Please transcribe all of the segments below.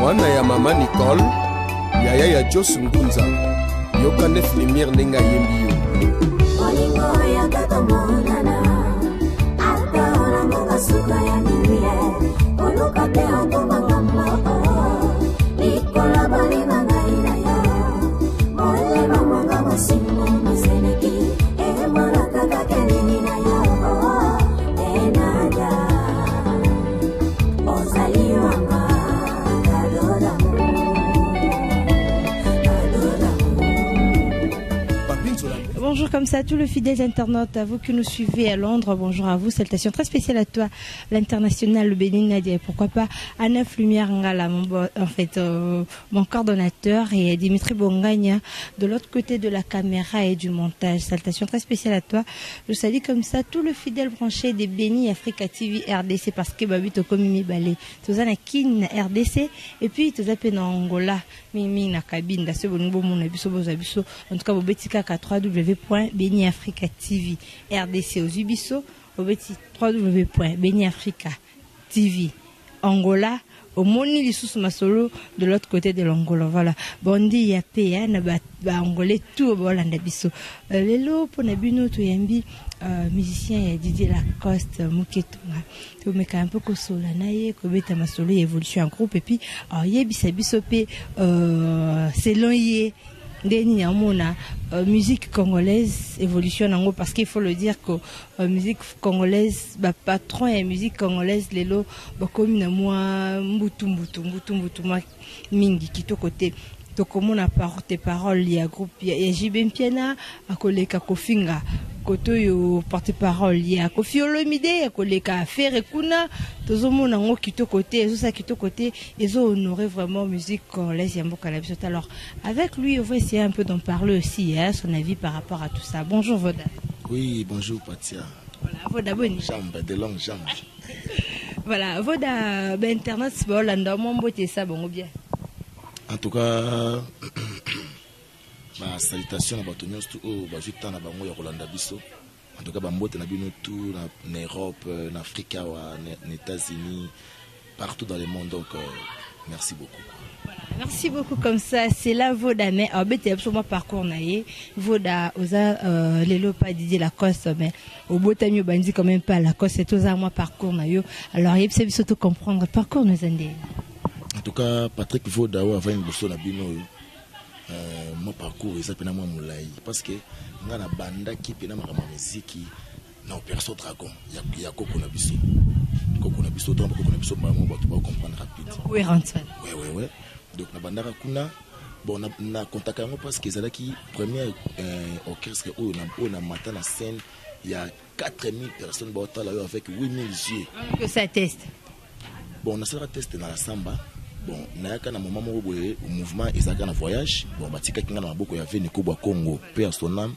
mwana ya mama Nicole yaya ya Jos Ngunza yoka nef lumière nenga yembi yo Olingo ya gato monana ata orango kasuka ya niye oluka te okomangamba likola balina ngaina ya mole mamonga masimo maseneki mwana kaka kelini na yo enada ozali wanga kadoda Bonjour comme ça à tous les fidèles internautes, à vous qui nous suivez à Londres, bonjour à vous, salutations très spéciales à toi, l'international, le Bénin Nadia, pourquoi pas à Neuf Lumière Ngala, mon coordonnateur, et Dimitri Bongagna de l'autre côté de la caméra et du montage. Salutations très spéciales à toi. Je salue comme ça tous les fidèles branchés des Béni Africa TV RDC parce que Babi Toko Mimi Balé, Tozana Kin RDC et puis Tozape na Angola, Mimi na cabine, da sebo ngbo mon abiso bozabiso, en tout cas bobetika ka 3w.Béni Africa TV RDC aux Ubiso, www.Béni Africa TV Angola, au Moni Lissous Masolo de l'autre côté de l'Angola. Voilà. Bondi ya PN ba angolais tout au Bolanda biso. Lelo ponabino to yambi musicien ya Didier Lacoste Muketonga. To meka un peu ko sola naye ko beta masolo évolution en groupe et puis yebisa biso pe selon yé Deni amona musique congolaise évolution nango parce qu'il faut le dire que musique congolaise ba patron et musique congolaise lelo ba komi na moi mbutu mingi kito côté to komona porte-parole ya groupe ya JB Mpiana akoleka kofinga koto yo porte-parole ya Kofi Olomide akoleka faire kuna tozomona ngo kito côté ezo sa kito côté ezo honorer vraiment musique congolaise ya mboka la biso. Alors avec lui on va essayer un peu d'en parler aussi hein, son avis par rapport à tout ça. Bonjour Voda. Oui, bonjour Patia. Voilà, Voda bonne jambe de longues jambes. Voilà, Voda ben internet c'est bon là ndamo mbote ça bon bien. En tout cas, ma salutation à Batonios tout au Bajuta na bango ya Rolanda biso. En tout cas, bambote na bino tout en Europe, en Afrique, en États-Unis, partout dans le monde. Donc, merci beaucoup. Voilà, merci beaucoup comme ça. C'est là Voda mais bête absolument parcours naie. Voda oza lelo pas Didier Lacoste mais au botamio bandi quand même pas Lacoste c'est tous à moi parcours naio. Alors il faut surtout comprendre parcours nous andé. En tout cas, Patrick Voda avant une bourse na bino mon parcours est sapena moi moulai parce que nga na banda ki pena ma musique na Opération Dragon ya koko na biso donc koko na biso ba mo ba comprendre rapide. Oui, rentre. Ouais. Donc na banda kuna bon na contact ngo parce que zalaki premier orchestre on a matin la scène il y a 4000 personnes ba là avec 8000 yeux. Que ça teste. Bon on a ça test dans la samba. Bon, na moment où le mouvement est en voyage, bon, batika kinga na boko ya veni ko Congo, père son âme,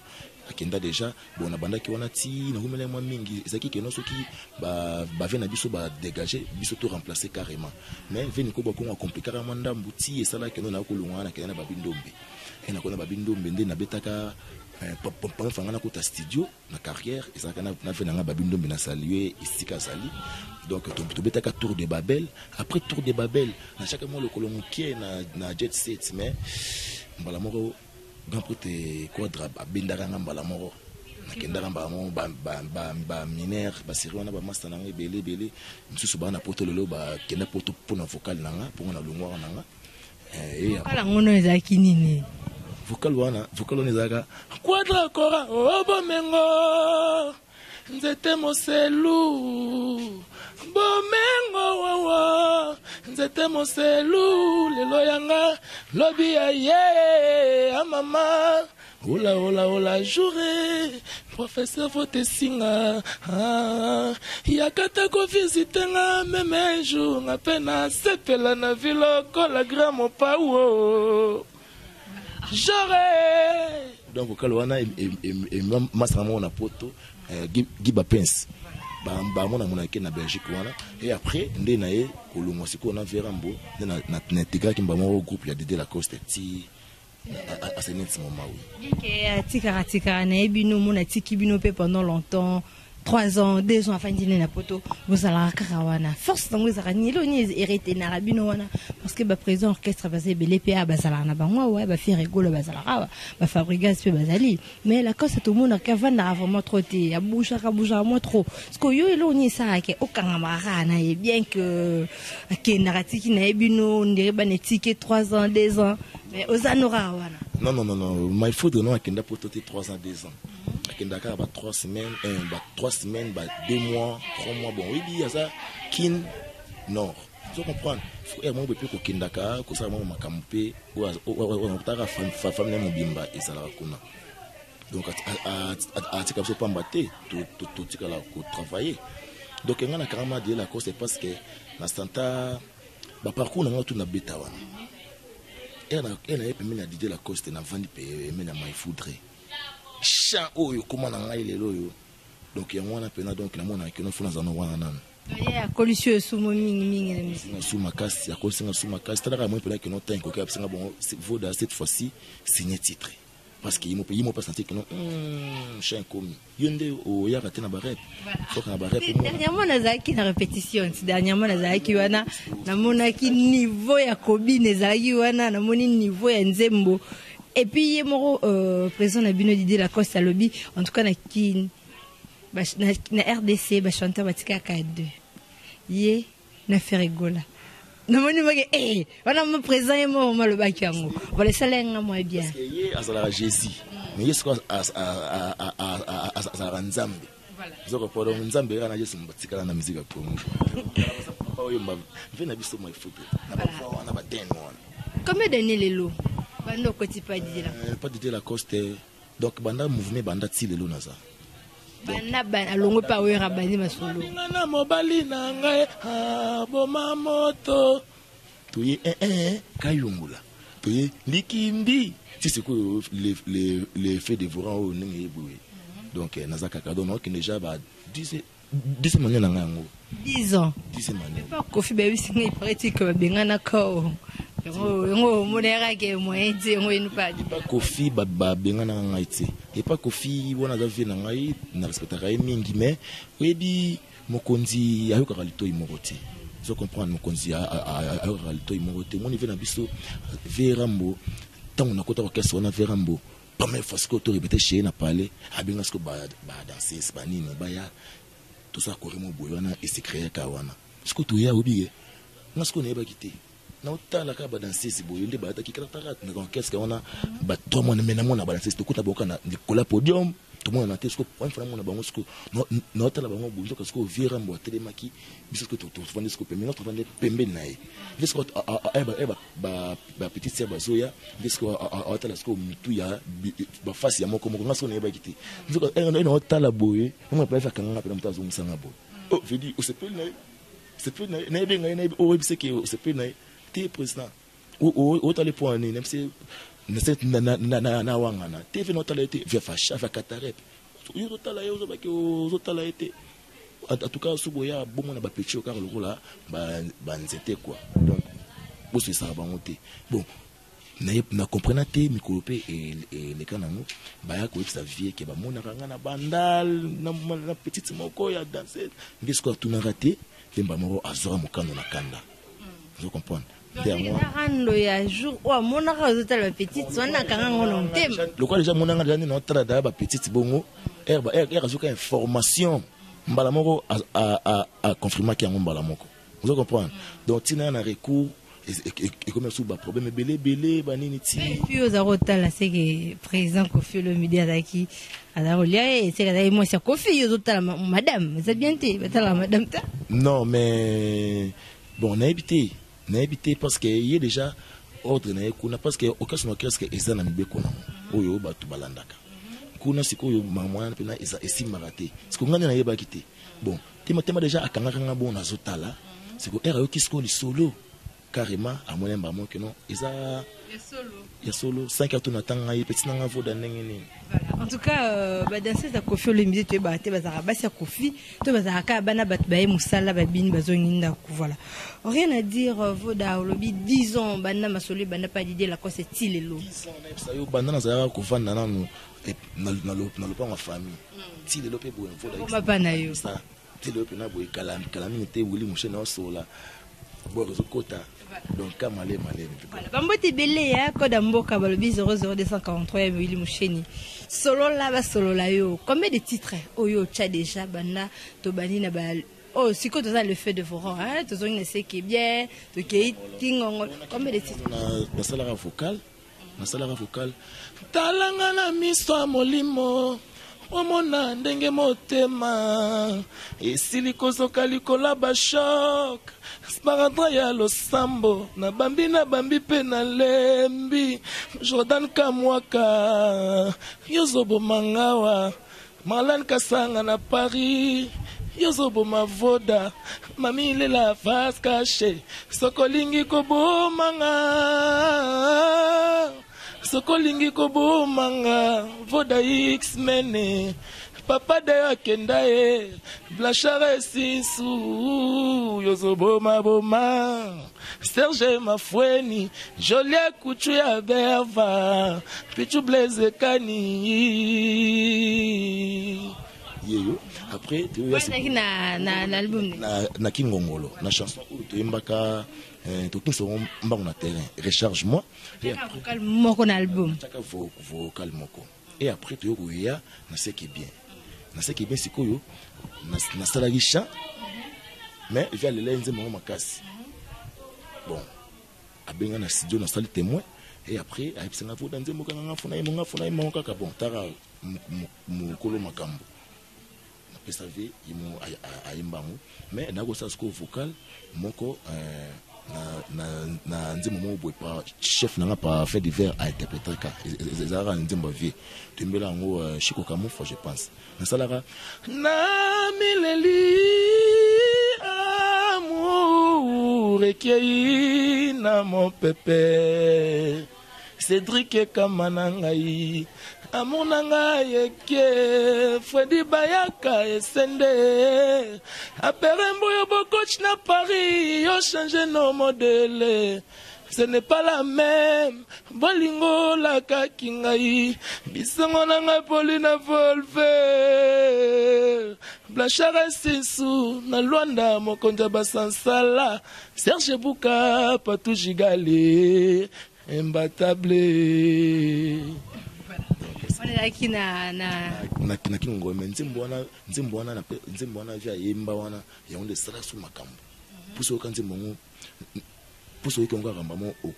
akenda déjà, bon na banda ki wana ti na rumele mwa mingi, ezaki ke no soki ba vena biso ba dégager, biso to remplacer carrément. Mais veni ko Congo a compliqué carrément ndambu ti esala ke no na ko lungwa na kena babindombe. Et na kona babindombe nde na betaka papa fangana ko ta studio na carrière, ezaka na vena nga babindombe na saluer isika sali. Donc, tu betaka Tour de Babel. Après Tour de Babel, à chaque moment, le colon qui est na jet set, mais Balamoro, grand prêtre quadra, Bendaranga Balamoro, Nakendaranga ba minère, ba siriwana ba master nanga belé, msusu ba na poto lelo ba kenda poto pour na vocal nanga, pour na lungwa nanga. Et ala ngono ezaki nini? Vocal wana ezaka quadra kora obomengo. Nzete moselu bomengo wawa nzete moselu lelo yanga lobi ya ye mama ola jouré professeur vote singa yakata ko visiter nga même jour nga pena sepela na viloko la grand pao j'aurais donc vocal wana et masama na poto Giba Pence ba mona ke na Belgique wana et après ndé na ye kolongo siko na verambo na intégré ki mbamo groupe ya Didier Lacoste ti à ce moment oui tika na ebino mona tiki bino pe pendant longtemps 3 ans 2 ans afin dîner na poto vous allez karawana force donc vous allez ni hérité na rabino wana parce que ba président orchestre basé belé pa bazala na bango ouais ba faire rigolo bazala ba fabrigas pe bazali mais la cause tout le monde qui va vraiment trop té ya boucha moi trop parce que yo elo ni ça ke okanga marana et bien que ke naratiki na ebino ndire ba netike 3 ans 2 ans mais ozanora wana non mais il faut de non akenda poto 3 ans 2 ans. Dakar, 3 semaines, 3 semaines, 2 mois, 3 mois. Bon, oui, il y a ça. Kin Nord. Tu comprends? Il faut que tu aies Dakar, que ça m'a campé, ou à femme de Mobimba et ça la reconna. Donc, à ce que pas mbaté, tout ce que là travailler. Donc, il y a carrément dit la cause, c'est parce que dans ce temps, le parcours n'a tout na bêta. Elle a permis de dire la cause, c'est na vendre payer, mais na mai foudre. Chan oyo comment na ngai lelo yo donc ya mwana pena donc na mona ke no funa za no wana nan ya colisio sumo mingi na misi na suma kasi ya kosinga suma kasi tala mo pena ke no tanko ke absinga bon voda cette fois-ci signer titre parce que il pas senti que non chan komi yende o ya raté na barep faut que na barep dernièrement na zaki na répétition dernièrement na zaki wana na mona ki niveau ya kobi na zaki wana na moni niveau ya nzembo. Et puis, le président Nabino Didier Lacoste à lobby, en tout cas, na RDC, chanteur Batika K2. Yé, na fait rigola. Na moni mage, on a mon président et moi, le bac yango. Voilà, ça l'est moi bien. Parce que yé, à la Jésus. Mais yé, c'est quoi, à la Nzambe. Voilà. Vous avez pas de Nzambe, on a juste un Batika na musique pour nous. Venez à biso moi photo. Na ba voir, na ba ten moi. Combien d'années les lots? Bando koti pas dit là. Pas dit la coste. Donc banda mouvement banda ti lelo naza. Banda alongo pa wera bandi masolo. Na mobali na ngai boma moto. Tuye kayungula. Tuye likimbi. Si c'est quoi les faits dévorants au ngi boué. Donc naza kaka donc déjà ba 10 manières na ngango. 10 ans. 10 manières. Pas Kofi baby singa pratique ba bengana ko. Ngo monera ke moyezi ngo inu pa Kofi ba bengana ngai ti et pas Kofi wona za vie na ngai na respectera mingi mais webi mokonzi ayoka kalito imoroti je comprends mokonzi ayoka kalito imoroti mon niveau na biso verambo tant on a kota orchestre on a verambo première fois que tu répéter chez na parler abenga ce que ba danser ba nini ba ya tout ça koremo boyana et c'est créer kawana ce que tu ya obiye na ce qu'on est ba quitter na utala ka ba danser si boyo ndi ba ta kikara na orchestre on a ba 3 mois mais na mona ba danser to kuta boka na Nicolas podium tout monde na tesco on fera mona bango sco no tala bango boyo parce que vira mbo telemaki biso que to vendre sco pembe notre vendre pembe nae biso ba petite sœur bazoya biso tala sco mitu ya ba face ya moko ngaso na ba kiti biso no tala boyo on peut faire kanga pe mtazo musanga boyo oh je dis c'est peu na benga na o c'est que c'est peu na président ou t'as les points même si na wangana TV not allé été via facha via katarep yo totala yo zo baki zo tala été en tout cas suboya bon na ba petit car le là ba nzete quoi donc pour ce ça ba monter bon na comprendre te mikolope et les kanango ba ya ko sa vie ke ba mona kanga na bandal na petite moko ya danser qu'est-ce que tu n'as raté temba moro azora mokano na kanda vous comprenez ya jour wa mona ka zota la petite sona kanga ngono tema le quoi déjà mona ngana ni notre da ba petite bongo azuka information mbala moko a confirmer ki mbala moko vous comprenez donc tina na recours et comme sous ba problème belé banini ti puis aux arota la c'est que président Kofi le media daki adarolia et c'est que moi c'est Kofi aux autres madame c'est bien té la madame ta non mais bon on a évité parce que il y a déjà ordre na kuna parce que occasion qu'est-ce que ezana mibeko na oyo batu balandaka kuna sikoyo mama na pena eza esimaraté siko ngani na yeba kité bon tema déjà akanga bon na zotala siko era yo kisko li solo carrément à moyen ba mon que non eza ya solo 5 heures to natanga petit na voda ndenge ni voilà En tout cas, danser à Kofi Olomide, tu es battu, à Kofi, tu vas à Kabana Batbaye, Moussala, Babine, Bazoninda, voilà. Rien à dire, Voda, Olobi, 10 ans, Bana Masoli, Bana pas d'idée, la cause est il et l'eau. 10 ans, on a eu Bana Zara Koufan, Nana, dans le pas en famille. Si le lopé boue, Voda, on m'a pas naïu. Ça, si le lopé n'a boue, calamité, Willy Mouchen, Sola, Borzokota. Donc, malé. Voilà, Bambote Belé, Kodamboka, Balobi 00243, Willy Moucheni. Solo là, solo là, yo. Combien de titres, Oyo, Tcha déjà, Bana, Tobani, Nabal. Oh, si quand on a le fait de Voran, hein, tu as une essai qui est bien, tu as combien de titres? Na salara vocal. Talanga na miso molimo. Omona ndenge motema. Esili kozoka likola bashok. Sparadra ya losambo. Na bambi pe na lembi. Jordan Kamwaka. Yozobo mangawa. Marlan Kasanga na Paris. Yozobo mavoda, mami lela face cachée. Sokolingi kobo manga, voda X-Men. Papa de Akendae, Blachare Sisu, Yozobo maboma. Serge Mafweni, Jolie Kouchou ya Berva, Pichu Blaise Kani. Après tu na Kingongolo na chanson tu imbaka to kinso mbango na terrain recharge-moi vocal moko na album vocal moko et après tu yoya na ce qui est bien sikoyo na salari chant mais via le lenze mo makasi bon abenga na studio na salle témoin et après aipsanga voda nzembo kanga funa imo kaka bon tara mukolo makambo pesavé imo aimbangu mais nako sa sko vocal moko na nzembo mo boy pa chef nanga pa fait divers a interpréter ka ezara nzembo vie tembela ngo Chiko Kamoufa je pense na salara na mileli amour ekei na mon pépé Cédric Kamanangai amour nanga yeke Freddy Bayaka esende aperembo yo coach na Paris yo changer nos modèles ce n'est pas la même bolingo la kakingai bisango nanga Paulina Volver Blachara Sisu na Luanda mokonja basansala Serge Buka Patou Gigali imbattable. On est na kingo mais nzimbo wana via yemba wana ya onde sala su makambo puso kanze mongo puso ikonga ramba mo o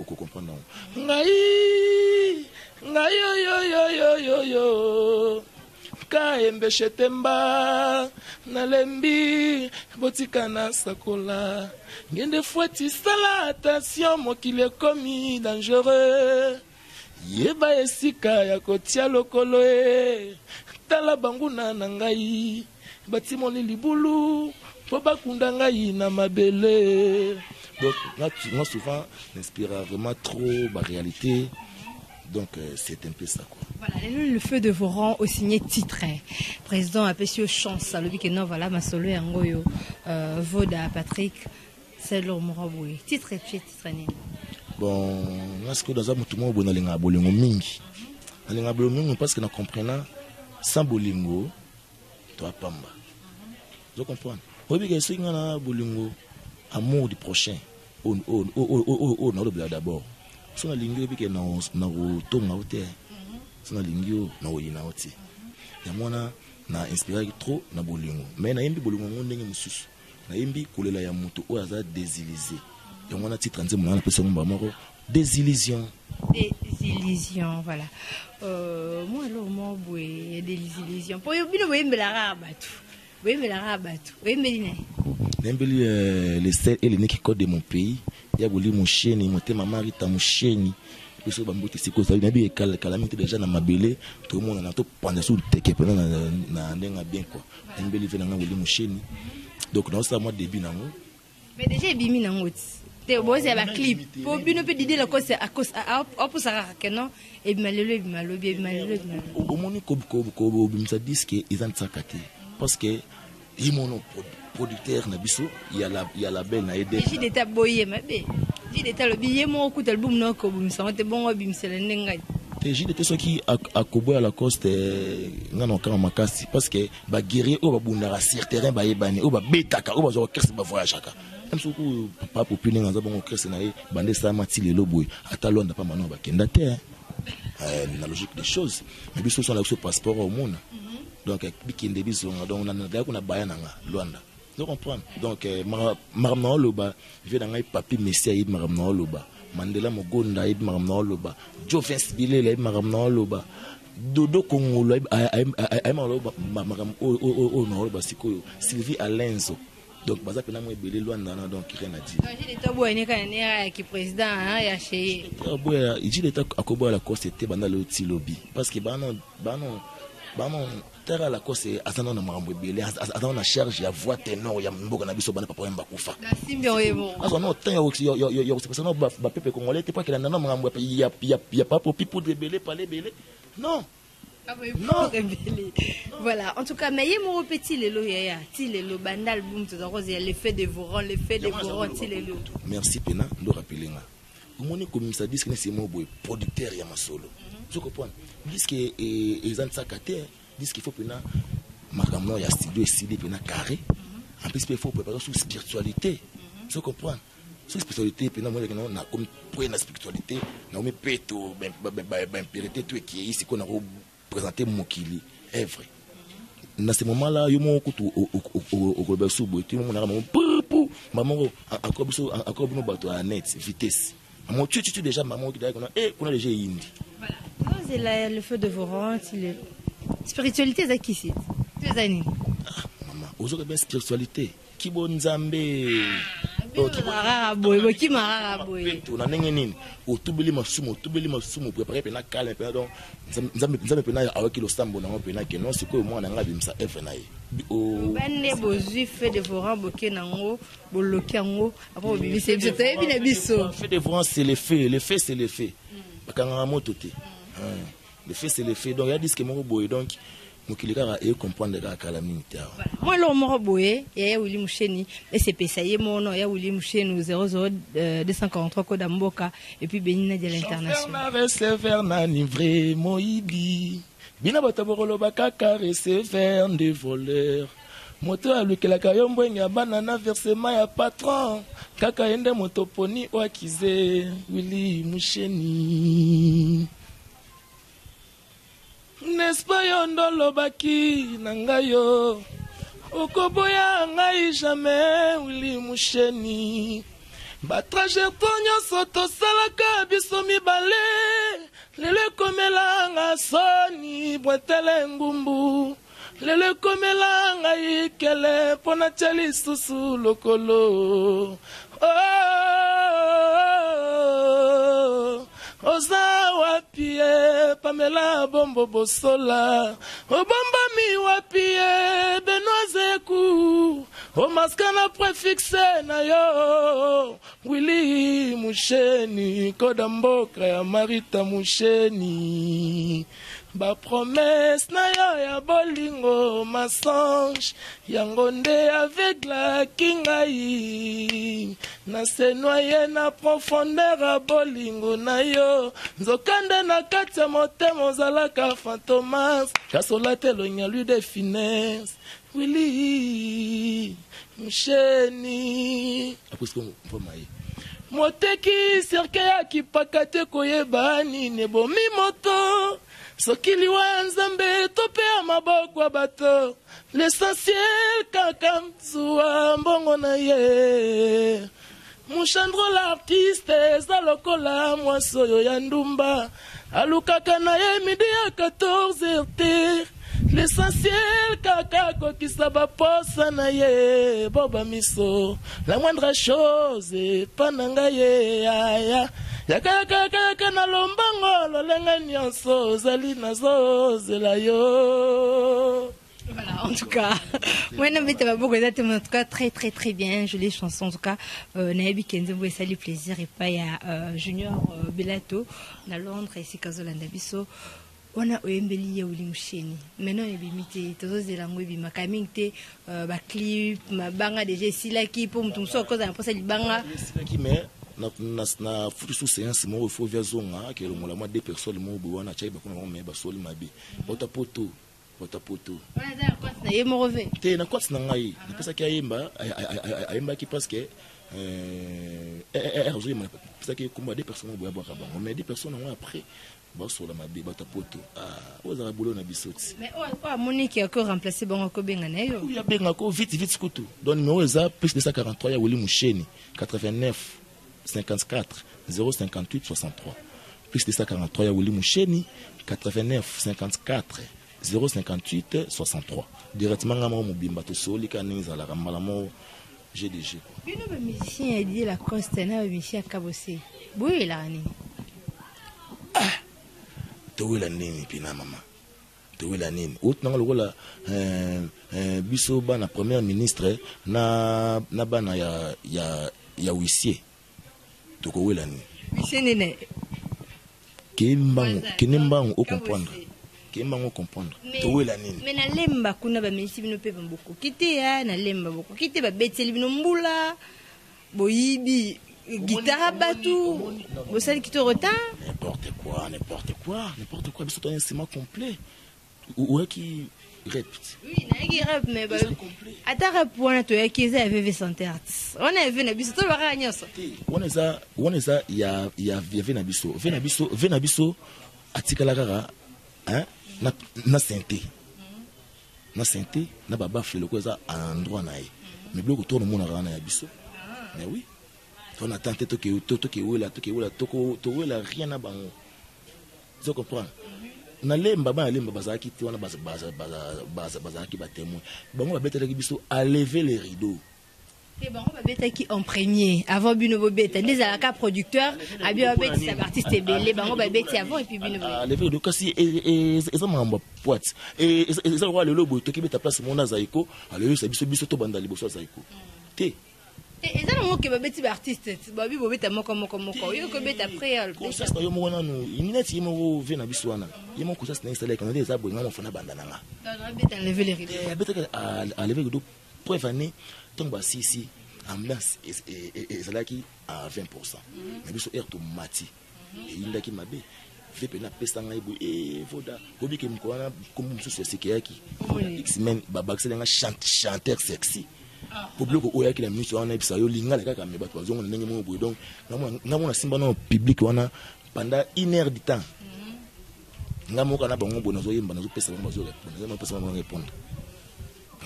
comprendre ngai yo kaembe shetemba nalembi botika na sakola ngende foueti sala attention mokile komi dangereux yeba esika ya kotia lokolo tala banguna na ngai batimoli libulu po bakunda ngai na mabele. Donc moi souvent m'inspire vraiment trop ma réalité. Donc c'est un peu ça quoi. Voilà, le feu de vos rangs au signé titre. Président Apesio Chance, le week-end voilà ma solo yangoyo Voda Patrick c'est l'omoraboué. Titre ni. Bon, parce que dans un moment où on a les abolingo mingi. Les abolingo mingi parce que nous comprenons sans bolingo toi pamba. Vous comprenez? Oui, bien sûr, on a bolingo amour du prochain. On a d'abord. Si on a l'ingé puis que na tombe na hauteur. Si on a l'ingé na oyina hauteur. Ya mona na inspiré trop na bolingo. Mais na yembi bolingo ndenge mususu. Na yembi kolela ya mutu o aza désillué. Ya mona titre nzembo na pesa ngomba moko désillusion. Désillusion, voilà. Moi alors moi boy désillusion. Pour yo bino boyembe la rabatu. Boyembe la rabatu. Boyembe lina. Nembeli les sel et les nez qui code de mon pays. Ya boli mon chien ni monter ma mari ta mon chien. Parce que bambote c'est quoi ça nabi calamité déjà na mabele tout le monde na to panda sur teke pena na ndenga bien quoi. Nembeli vena nga boli mon chien. Donc dans ça moi début nango. Mais déjà bimi nango. te bosi ya ba clip po bino pe didi la cause à cause pour ça que non et malelo au moni ko bimsa disque ils ont sakati parce que ils mon producteur na biso il y a la belle na aider j'ai d'état boyé mabe j'ai d'état le billet mo ko tel bum no ko bimsa te bon bimsa le ngai j'ai d'état ceux qui a kobo à la coste ngana ka makasi parce que ba guerrier o ba bundara sur terrain ba yebani o ba betaka o ba zo kerse ba voyage aka même soko papa populaire ngaza bongo kerse na ye bande sa mati lelo boy ata londa pa mano ba kenda te la logique des choses mais biso sont là sur passeport au monde donc bikinde biso donc na ko na baya nanga Luanda vous comprenez donc maramna loba vient dans papier messia yid maramna loba Mandela Mogonda yid maramna loba Jovens Bilela yid maramna loba Dodo Kongolo ay maramna maram o no loba sikoyo Sylvie Alenzo donc baza pena mo ebele Luanda na donc rien à dire j'ai l'état boyé kana ne ki président ya chez boya il dit l'état akobo la course était banda le ti lobby parce que bano terre la course atana na marambo ebele atana na charge ya voix ténor ya mboka na biso bana papa mba kufa na simbi oyebo aso no tan yo c'est parce que ba pepe congolais te pas que na marambo ya pas pour pipo de belé parler belé non. Non. Voilà, en tout cas, mais il y a mon petit lelo yaya, ti lelo bandal boum tout rose, il y a l'effet dévorant, ti lelo. Merci Pena, nous rappeler là. Au moment comme ça dit que c'est mon boy producteur ya masolo. Tu comprends? Dis que ils ont ça caté, dis qu'il faut Pena makamno ya studio et CD Pena carré. En plus il faut préparer sur spiritualité. Tu comprends? Sur spiritualité Pena moi na comme pour la spiritualité, na me peto ben périté tout qui ici qu'on a présenter mokili œuvre dans ce moment là yo mo kutu au Robert Soubo tout le monde na pou maman encore no bato à net vitesse maman tu déjà maman qui d'ailleurs qu'on a déjà indi voilà c'est le feu de Voron c'est spiritualité za kisi tu es ani maman ozo bien spiritualité ki bonzambe qui m'a boy on a nini otubeli masumu préparer pena calme pena donc nzambe pena avec le sambo na pena que non c'est quoi moi na ngabi msa f na ye bande bozui fait de Voran boké nango boloki yango après bibi c'est bien biso fait de Voran c'est les faits c'est les faits bakanga moto te les faits c'est les faits donc il y a dit que mon boy donc mokilika et comprendre la calamité moi le moro boye ya Willy Musheni et c'est pesaye mono ya Willy Musheni 00243 code mboka et puis Benina de l'international recevoir na livré moibi bina bataboro bakaka recevoir des voleurs moto alukela kayombo nya banana versement ya patron kaka ende moto poni wakize Willy Musheni n'est-ce pas yondolo baki nangayo okoboya ngai jamais Willy Musheni ba trajectoire nyonso tosalaka biso mibale lelo komela nga soni bwetele ngumbu lelo komela ngai kele pona teli susu lokolo oza wapie Pamela bombo bosola obomba mi wapie Benoizeku o maskana prefixe na yo Willy Musheni koda mboka ya Marita Musheni ba promesse na yo ya bolingo mensonge yango nde aveugle kingai na se noyer na profondeur ya bolingo na yo nzokande na kati ya motema ozalaka fantomas kasola te lonya lui de finesse Willy Musheni après ce qu'on peut mailler moteki serke ya kipaka te koyeba nini bomi moto soki liwa nzambe tope ya maboko ya bato l'essentiel kaka mzuwa mbongo na ye Mushandro l'artiste eza lokola mwasi oyo ya ndumba alukaka na ye midi ya 14h te l'essentiel kaka kokisa baposa na ye boba miso la moindre chose pananga ye aya yaka na lombango lolenga nyonso zali nazozela yo Voilà, en tout cas, moi, en tout cas, très, très, très bien. Jolie chanson, en tout cas. Naïbi Kenzo, ça lui plaisir. Et pas, il y a Junior Bellato, à Londres, et c'est Kazolanda Bisso. On a Oembeli ya Willy Moucheni. Maintenant, il y a des choses de la langue, ma caming, ma clip, ma banga de Jessila qui, pour me tomber sur cause d'un procès de banga. Na futu sous séance mo faut via zonga que le mola deux personnes mo buana chai ba kuna me ba soli mabi bota poto Voilà, quoi na yemo reve te na quoi na ngai na pesa ki ayemba ayemba ki parce que aujourd'hui ma pesa ki kuma deux personnes mo boya ba mais deux personnes après ba sola mabi bota poto oza boulot na bisoti mais Monique a encore remplacé bango ko benga na yo ya benga ko vite skutu donc numéro eza plus de 143 ya Willy Moucheni 89 54 058 63 plus de 143 ya Willy Moucheni 89 54 058 63 directement ngamo mobimba to soli kaninza la ramalamo GDG bino ba musicien a dit la coste na ba musicien kabose boye la nini to wela nini pina mama to wela nini outnanga lokola biso bana premier ministre na bana ya huissier toko wela ni Michenene Kimbango au comprendre Kimbango comprendre to wela nini mais na lemba kuna ba mesi bino pe boko kité ya na lemba boko kité ba beteli bino mbula boyibi guitare batu bo sali qui te retard n'importe quoi biso to un instrument complet ou qui répète oui na qui rap mais ba ata rap wana to ya kiza ya VV Santé Arts on a vu na biso to ba kanyoso on eza ya vena biso atikala kaka hein na santé na baba flelo ko eza endroit na ye mais bloko to no mona kana ya biso mais oui on attend to ke wela to wela rien na bango tu comprends na lemba bazaki ti wana bazaki ba témoin bango ba betela ki biso à lever les rideaux et bango ba betaki en premier avant bino bo beta les alaka producteur a bien beti sa artiste belé bango ba beti avant et puis bino à lever rideaux kasi eza mamba poite et eza roi le lobo to ki beta place mona zaiko alors ça biso to banda liboso zaiko te et ça non que ba beti ba artiste ba bi bo beta moko yo ko beta après ko ça yo mo wana no iminati mo ve na biso wana yemo ko ça na installer quand les abos ngamo fana banda nanga non beta lever les rideaux beta à lever rideaux preuve année donc ba si ambiance et zalaki à 20% mais biso air to mati et il ndaki mabe vepe na pesa ngai bo voda obi ke mko wana comme musu sekeyaki X-Men babakselenga chanteur sexy public oya ki la mission wana bisa yo linga kaka me bato bazongo ndenge mo boy donc ngamo na simba na public wana pendant 1 heure du temps ngamo kana bango bona zo yemba na zo pesa bango zo répondre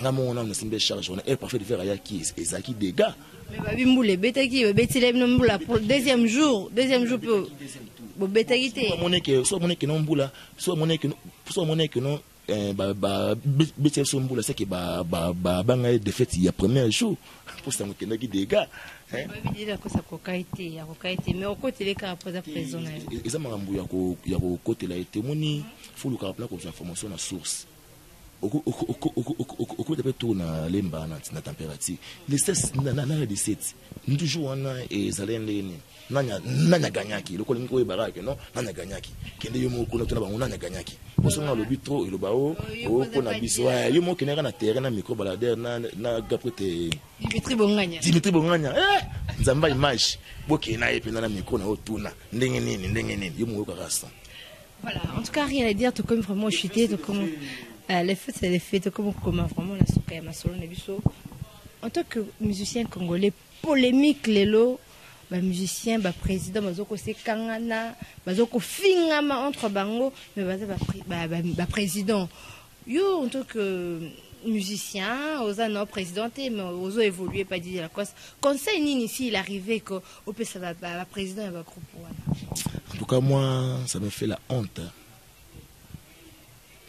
ngamo na simba charge on est parfait de faire ya qui ezaki des gars mais babi mbule betaki betile no mbula pour deuxième jour peu bo betaki te so moneke no mbula so moneke no betel sombula c'est que banga de fait il y a premier jour pour ça que naki des gars hein dire que ça kokaité mais au côté les cas après prison eza makambo ya ko côté la été moni faut le rappeler comme information na source au côté de tout na lemba na température les 16 na 17 toujours wana et zalende nanya ganyaki le kolingo e barake non nanya ganyaki kende yo moko na tona bango nanya ganyaki posonga le bitro e lo bao ko na biso yo moko kenera na terrain na micro balader na gaprete Dimitri Bonganya nzamba image boke na epe na micro na otuna ndenge nini yo moko rasta voilà en tout cas rien à dire tout comme vraiment chuté tout comme les faits c'est les faits tout comme vraiment la souka ma solo na biso en tant que musicien congolais polémique lelo ba musicien ba président bazoko se kangana bazoko fingama entre bango mais ba président yo en tant que musicien aux années présidenté mais aux évoluer pas dire la cause conseil nini ici il arrivait que au peut ça va président et va groupe en tout cas moi ça me fait la honte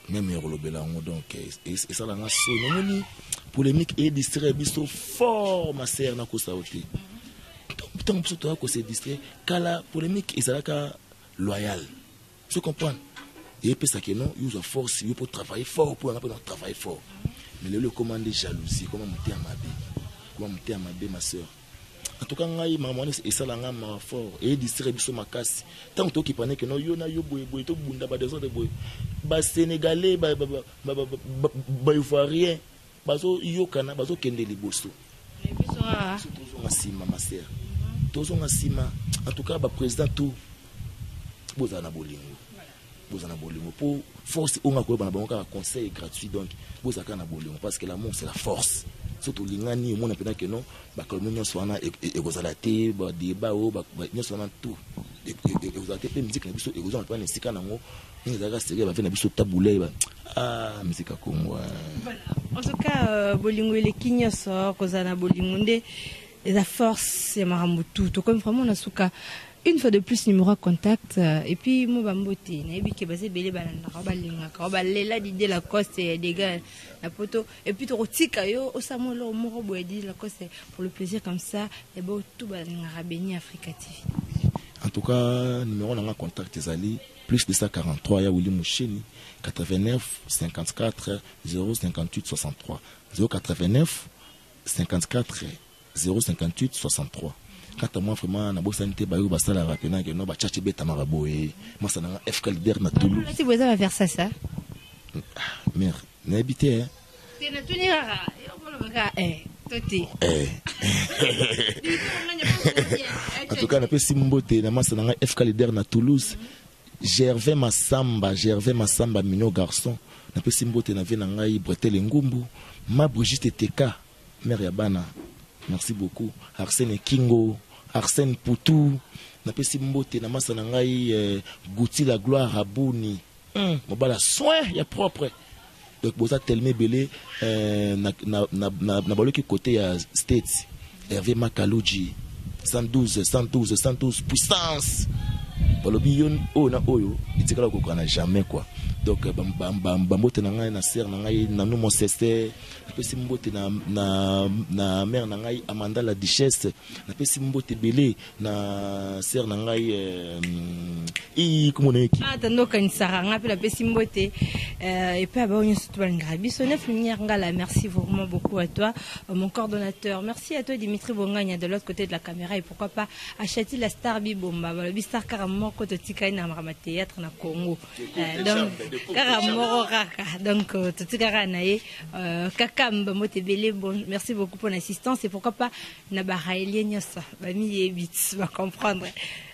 même Rolobela donc et ça la nation non polémique et distrait biso fort ma sœur na ko saoté tant que toi que c'est distrait kala polémique ezalaka loyal je comprends et puis ça que non use force you pour travailler fort pour travailler fort mais le commandé jalousie comment monter à ma bé ma soeur. En tout cas ngai maman et ça la ngama fort et distraire biso makasi tant que qui prenait que non yo na yo boy to bunda ba des autres boy ba sénégalais ba ivoirien bazo yo kana bazo kende liboso tozo ngasima ma sœur tozo ngasima en tout cas ba président tout bozana bolingo pour force on a quoi ba un conseil gratuit donc bozaka na bolingo parce que l'amour c'est la force. Surtout lingani mon appena que non ba communion soana et gozalate ba débat o ba nyosona tout et gozalate pe musique na biso et gozalate pa nesika nango ni zaga sérieux ba fait na biso taboulé ba musique kongo. Voilà, en tout cas bolingo le kinyoso kozana bolingo nde la force c'est maramutu to comme vraiment na suka. Une fois de plus, numéro à contact. Et puis, moi, je vais vous basé belé balela d'idée la coste et des gars la poto. Et puis, tu retika yo au samo lo moro boedi la coste pour le plaisir comme ça. Et bon, tout va Béni Africa TV. En tout cas, numéro à contact Zali plus de 143 ya Willy Moucheni 89 54 058 63 089 54 058 63. Quand moi vraiment na bosanité ba yo ba sala rapena que no ba chachi beta maraboé moi ça na FK leader na Toulouse. Si vous avez faire ça mère n'habité hein c'est na tunira yo boloka toti en tout cas na pe simboté na masa na FK leader na Toulouse. Gervais Massamba mino garçon na pe simboté na vie na ngai Bretel Ngumbu ma Brigitte Teka mère ya bana. Merci beaucoup. Arsène Kingo, Arsène Poutou, na pesi mbote na masa na ngai Gouti la gloire à Bouni. Mobala soin ya propre. Donc boza tellement belé na baloki côté ya States. Hervé Makaluji 112 puissance. Balobi yon o na oyo, itikala ko kana jamais quoi. Donc bambote na ngai na sœur na ngai na nous mon sester na pesi mbote na mère na ngai Amanda la duchesse na pesi mbote belé na sœur na ngai comment on est tando kanisara nga pe la pesi mbote et puis aba onyo surtout balinga biso 9 lumière ngala. Merci vraiment beaucoup à toi mon coordonnateur. Merci à toi Dimitri Bonganya de l'autre côté de la caméra et pourquoi pas acheter la star Bibomba la star carrément côté tikai na marama théâtre na Congo donc donc tout bon, merci beaucoup pour l'assistance et pourquoi pas Nabaraélien ça va va comprendre.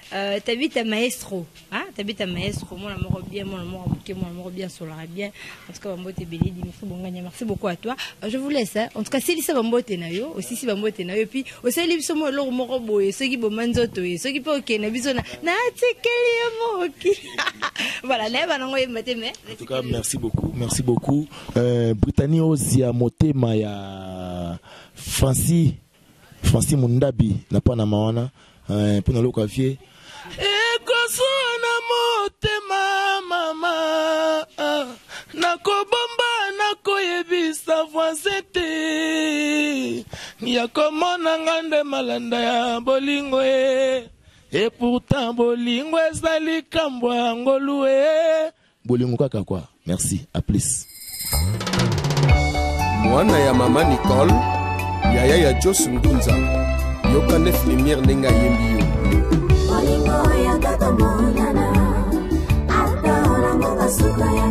T'habites à Maestro, hein? T'habites à Maestro, mon amour bien, mon amour bien, solar bien. En tout cas, Bambote Belé, Dimitri Bonganya, merci beaucoup à toi. Je vous laisse, hein? En tout cas, c'est l'issa Bambote Nayo, aussi si Bambote Nayo, et puis, aussi l'issa Molo Morobo, et ceux qui bomanzoto, et ceux qui peuvent ok, Nabizona, voilà, en tout cas, merci beaucoup. Britannie Ozia Motema ya Francis Mundabi, n'a pas na mawana, pour nous le ekosona motema mama nakobomba nakoyebisa voisin te yakomona ngande malanda ya bolingo et pourtant bolingo ezali kambwa ngolu bolingo kaka quoi. Merci, à plus. Mwana ya mama Nicole yaya ya Jos Ngunza yokane lumière nenga yembi yo Bolingo ya tata monana, ata orango kasuka ya